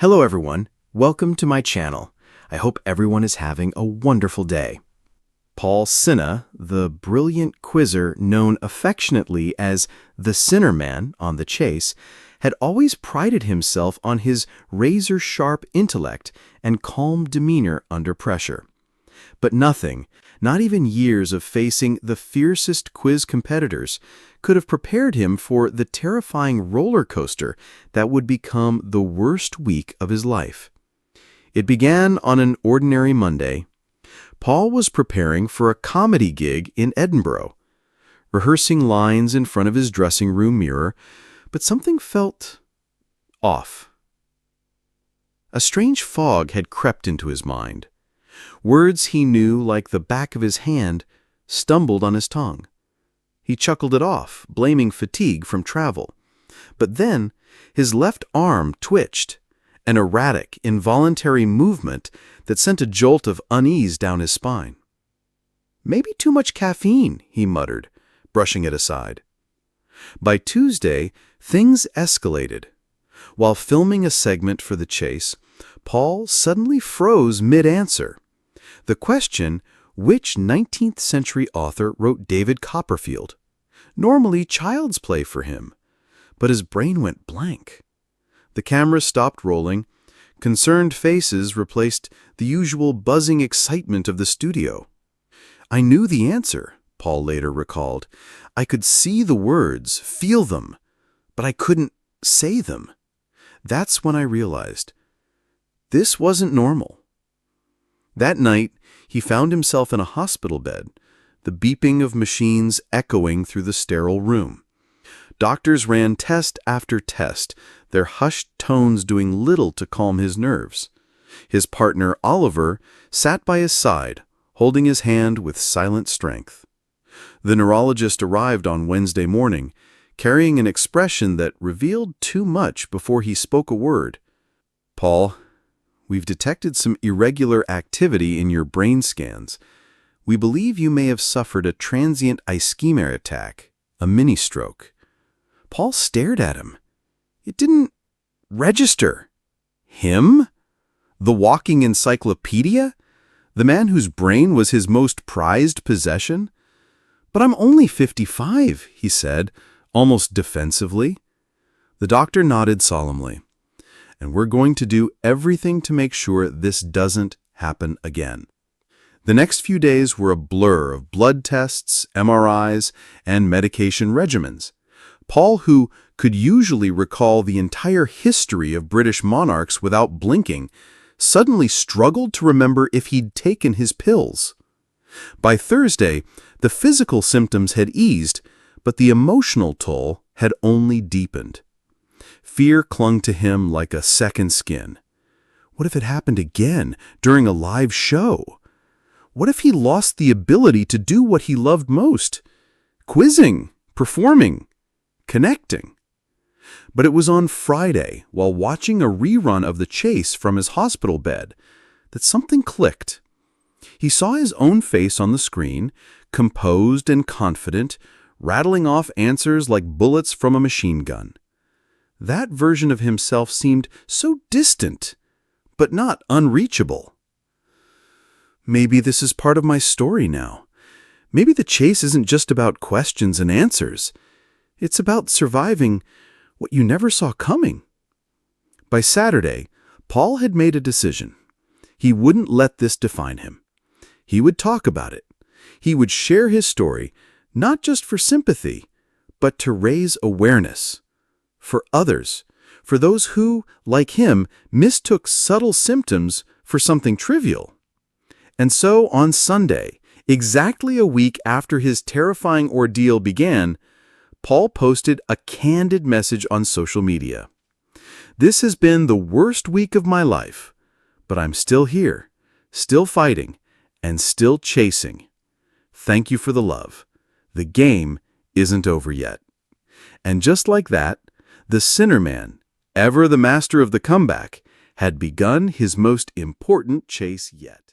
Hello everyone, welcome to my channel. I hope everyone is having a wonderful day. Paul Sinha, the brilliant quizzer known affectionately as the Sinner Man on The Chase, had always prided himself on his razor-sharp intellect and calm demeanor under pressure. But nothing, not even years of facing the fiercest quiz competitors, could have prepared him for the terrifying roller coaster that would become the worst week of his life. It began on an ordinary Monday. Paul was preparing for a comedy gig in Edinburgh, rehearsing lines in front of his dressing room mirror, but something felt off. A strange fog had crept into his mind. Words he knew like the back of his hand stumbled on his tongue. He chuckled it off, blaming fatigue from travel. But then his left arm twitched, an erratic, involuntary movement that sent a jolt of unease down his spine. "Maybe too much caffeine," he muttered, brushing it aside. By Tuesday, things escalated. While filming a segment for The Chase, Paul suddenly froze mid-answer. The question, which 19th century author wrote David Copperfield? Normally child's play for him, but his brain went blank. The camera stopped rolling. Concerned faces replaced the usual buzzing excitement of the studio. "I knew the answer," Paul later recalled. "I could see the words, feel them, but I couldn't say them." That's when I realized this wasn't normal. That night, he found himself in a hospital bed, the beeping of machines echoing through the sterile room. Doctors ran test after test, their hushed tones doing little to calm his nerves. His partner, Oliver, sat by his side, holding his hand with silent strength. The neurologist arrived on Wednesday morning, carrying an expression that revealed too much before he spoke a word. "Paul, we've detected some irregular activity in your brain scans. We believe you may have suffered a transient ischemia attack, a mini-stroke." Paul stared at him. It didn't register. Him? The walking encyclopedia? The man whose brain was his most prized possession? "But I'm only 55, he said, almost defensively. The doctor nodded solemnly. "And we're going to do everything to make sure this doesn't happen again." The next few days were a blur of blood tests, MRIs, and medication regimens. Paul, who could usually recall the entire history of British monarchs without blinking, suddenly struggled to remember if he'd taken his pills. By Thursday, the physical symptoms had eased, but the emotional toll had only deepened. Fear clung to him like a second skin. What if it happened again during a live show? What if he lost the ability to do what he loved most? Quizzing, performing, connecting. But it was on Friday, while watching a rerun of The Chase from his hospital bed, that something clicked. He saw his own face on the screen, composed and confident, rattling off answers like bullets from a machine gun. That version of himself seemed so distant, but not unreachable. Maybe this is part of my story now. Maybe The Chase isn't just about questions and answers. It's about surviving what you never saw coming. By Saturday, Paul had made a decision. He wouldn't let this define him. He would talk about it. He would share his story, not just for sympathy, but to raise awareness. For others, for those who, like him, mistook subtle symptoms for something trivial. And so on Sunday, exactly a week after his terrifying ordeal began, Paul posted a candid message on social media. "This has been the worst week of my life, but I'm still here, still fighting, and still chasing. Thank you for the love. The game isn't over yet." And just like that, the Sinner Man, ever the master of the comeback, had begun his most important chase yet.